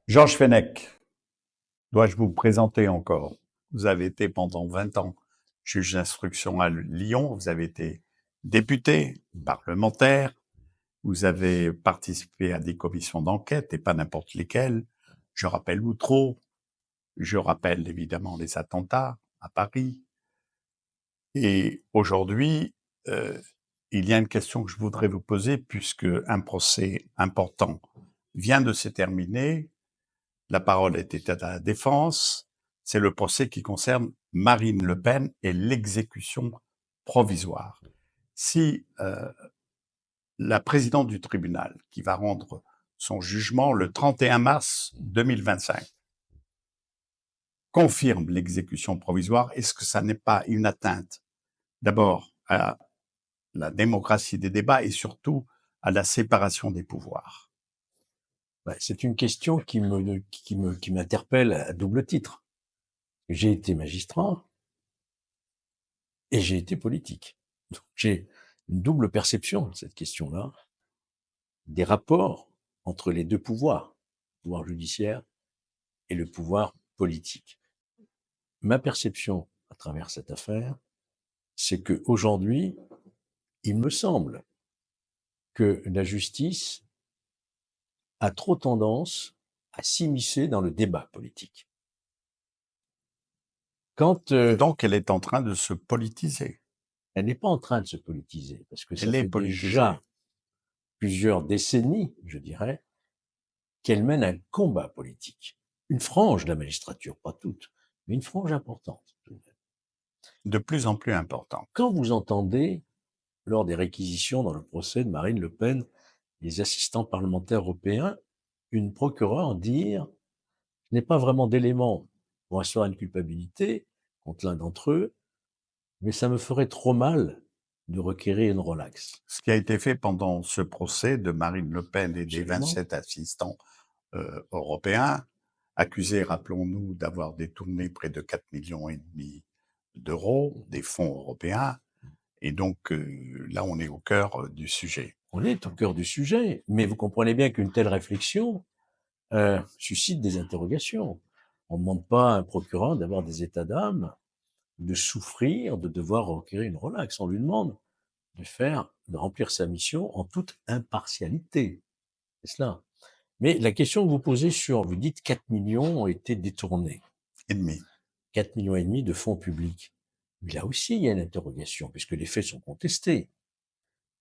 Georges Fenech, dois-je vous présenter encore? Vous avez été pendant 20 ans juge d'instruction à Lyon, vous avez été député, parlementaire, vous avez participé à des commissions d'enquête, et pas n'importe lesquelles. Je rappelle Outreau, je rappelle évidemment les attentats à Paris. Et aujourd'hui, il y a une question que je voudrais vous poser, puisque un procès important vient de se terminer. La parole était à la défense. C'est le procès qui concerne Marine Le Pen et l'exécution provisoire. Si la présidente du tribunal, qui va rendre son jugement le 31 mars 2025, confirme l'exécution provisoire, est-ce que ça n'est pas une atteinte d'abord à la démocratie des débats et surtout à la séparation des pouvoirs? C'est une question qui m'interpelle à double titre. J'ai été magistrat et j'ai été politique. Donc, j'ai une double perception de cette question-là, des rapports entre les deux pouvoirs, le pouvoir judiciaire et le pouvoir politique. Ma perception à travers cette affaire, c'est que aujourd'hui, il me semble que la justice a trop tendance à s'immiscer dans le débat politique. Donc, elle est en train de se politiser. Elle n'est pas en train de se politiser, parce que ça Elle est fait politisée. déjà plusieurs décennies, je dirais, qu'elle mène un combat politique. Une frange de la magistrature, pas toute, mais une frange importante. De plus en plus importante. Quand vous entendez, lors des réquisitions dans le procès de Marine Le Pen, les assistants parlementaires européens, une procureure dire « je n'ai pas vraiment d'éléments pour assurer une culpabilité contre l'un d'entre eux, mais ça me ferait trop mal de requérir une relaxe. » Ce qui a été fait pendant ce procès de Marine Le Pen et des Absolument. 27 assistants européens, accusés, rappelons-nous, d'avoir détourné près de 4,5 millions d'euros des fonds européens. Et donc, là, on est au cœur du sujet. On est au cœur du sujet, mais vous comprenez bien qu'une telle réflexion suscite des interrogations. On ne demande pas à un procureur d'avoir des états d'âme, de souffrir, de devoir requérir une relaxe. On lui demande de remplir sa mission en toute impartialité. C'est cela. Mais la question que vous posez vous dites 4 millions ont été détournés. Et demi. 4 millions et demi de fonds publics. Mais là aussi, il y a une interrogation, puisque les faits sont contestés.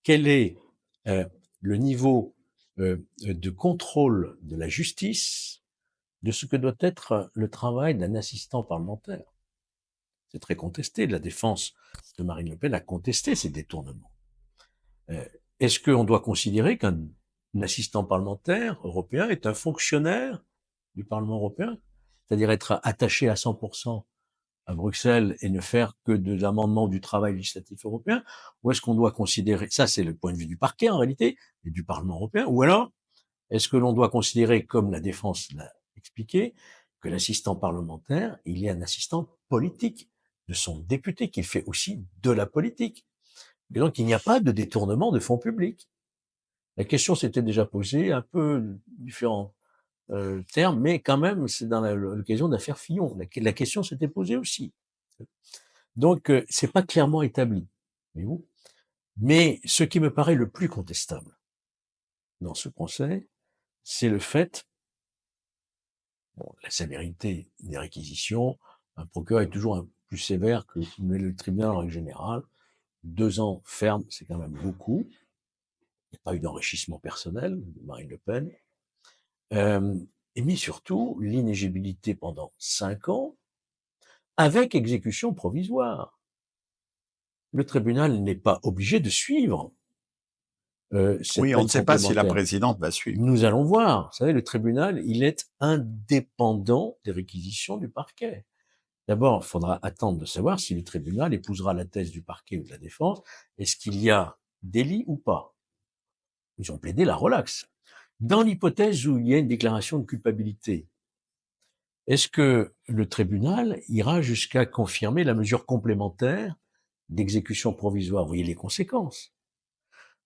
Quel est le niveau de contrôle de la justice de ce que doit être le travail d'un assistant parlementaire? C'est très contesté. La défense de Marine Le Pen a contesté ces détournements. Est-ce qu'on doit considérer qu'un assistant parlementaire européen est un fonctionnaire du Parlement européen, c'est-à-dire être attaché à 100% à Bruxelles et ne faire que de l'amendement du travail législatif européen, ou est-ce qu'on doit considérer, ça c'est le point de vue du parquet en réalité, et du Parlement européen, ou alors est-ce que l'on doit considérer, comme la défense l'a expliqué, que l'assistant parlementaire, il est un assistant politique de son député, qu'il fait aussi de la politique. Et donc il n'y a pas de détournement de fonds publics. La question s'était déjà posée, un peu différents termes, mais quand même, c'est dans l'occasion de l'affaire Fillon. La question s'était posée aussi. Donc, c'est pas clairement établi, voyez-vous. Mais ce qui me paraît le plus contestable dans ce procès, c'est le fait, la sévérité des réquisitions. Un procureur est toujours un plus sévère que le tribunal en règle générale. 2 ans ferme, c'est quand même beaucoup. Il n'y a pas eu d'enrichissement personnel de Marine Le Pen. Mais surtout, l'inéligibilité pendant 5 ans, avec exécution provisoire. Le tribunal n'est pas obligé de suivre cette Oui, on peine ne sait pas si la complémentaire. présidente va suivre. Nous allons voir. Vous savez, le tribunal, il est indépendant des réquisitions du parquet. D'abord, il faudra attendre de savoir si le tribunal épousera la thèse du parquet ou de la défense. Est-ce qu'il y a délit ou pas? Ils ont plaidé la relaxe. Dans l'hypothèse où il y a une déclaration de culpabilité, est-ce que le tribunal ira jusqu'à confirmer la mesure complémentaire d'exécution provisoire? Vous voyez les conséquences.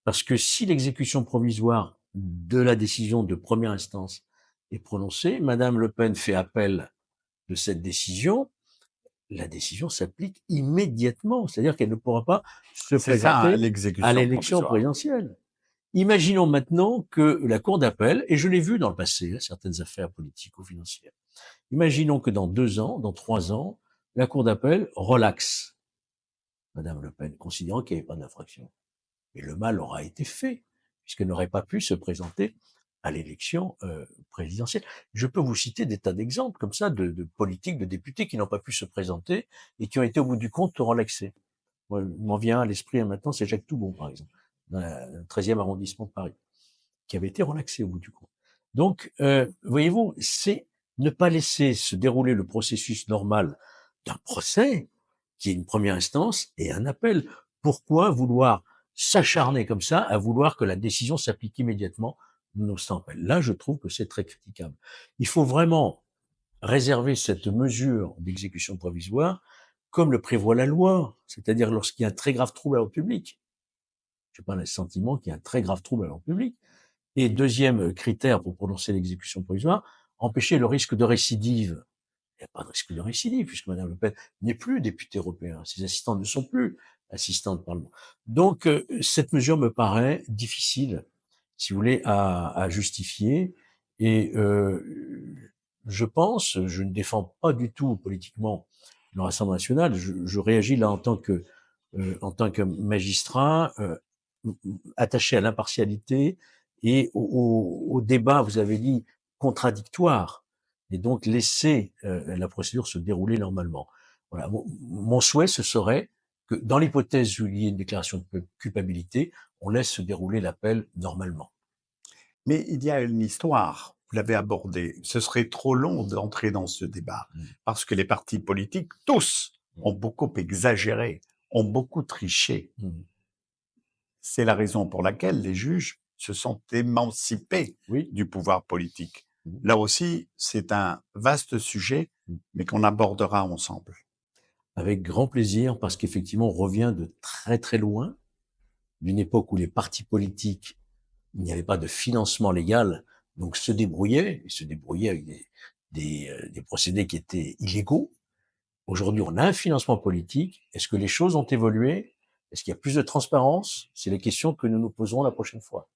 Parce que si l'exécution provisoire de la décision de première instance est prononcée, Madame Le Pen fait appel de cette décision, la décision s'applique immédiatement, c'est-à-dire qu'elle ne pourra pas se C'est ça, hein, présenter à l'exécution l'élection provisoire. présidentielle. Imaginons maintenant que la Cour d'appel, et je l'ai vu dans le passé, certaines affaires politico-financières, imaginons que dans 2 ans, dans 3 ans, la Cour d'appel relaxe Madame Le Pen, considérant qu'il n'y avait pas d'infraction. Mais le mal aura été fait, puisqu'elle n'aurait pas pu se présenter à l'élection présidentielle. Je peux vous citer des tas d'exemples comme ça de politiques, de députés qui n'ont pas pu se présenter et qui ont été au bout du compte relaxés. Moi, il m'en vient à l'esprit maintenant, c'est Jacques Toubon, par exemple, dans le 13e arrondissement de Paris, qui avait été relaxé au bout du compte. Donc, voyez-vous, c'est ne pas laisser se dérouler le processus normal d'un procès, qui est une première instance, et un appel. Pourquoi vouloir s'acharner comme ça à vouloir que la décision s'applique immédiatement nonobstant appel? Là, je trouve que c'est très critiquable. Il faut vraiment réserver cette mesure d'exécution provisoire comme le prévoit la loi, c'est-à-dire lorsqu'il y a un très grave trouble à l'ordre public. Je n'ai pas le sentiment qu'il y a un très grave trouble à l'ordre public. Et deuxième critère pour prononcer l'exécution provisoire, empêcher le risque de récidive. Il n'y a pas de risque de récidive, puisque Mme Le Pen n'est plus députée européenne. Ses assistants ne sont plus assistants de Parlement. Donc, cette mesure me paraît difficile, si vous voulez, à justifier. Et je pense, je ne défends pas du tout politiquement le Rassemblement national, je réagis là en tant que magistrat, attaché à l'impartialité et au débat, vous avez dit, contradictoire, et donc laisser la procédure se dérouler normalement. Voilà. Mon souhait, ce serait que dans l'hypothèse où il y ait une déclaration de culpabilité, on laisse se dérouler l'appel normalement. Mais il y a une histoire, vous l'avez abordée. Ce serait trop long d'entrer dans ce débat, Mmh. parce que les partis politiques, tous, ont beaucoup exagéré, ont beaucoup triché. Mmh. C'est la raison pour laquelle les juges se sont émancipés Oui. du pouvoir politique. Mmh. Là aussi, c'est un vaste sujet, Mmh. mais qu'on abordera ensemble. Avec grand plaisir, parce qu'effectivement, on revient de très très loin, d'une époque où les partis politiques, il n'y avait pas de financement légal, donc se débrouillaient avec des procédés qui étaient illégaux. Aujourd'hui, on a un financement politique. Est-ce que les choses ont évolué? Est-ce qu'il y a plus de transparence? C'est les questions que nous nous poserons la prochaine fois.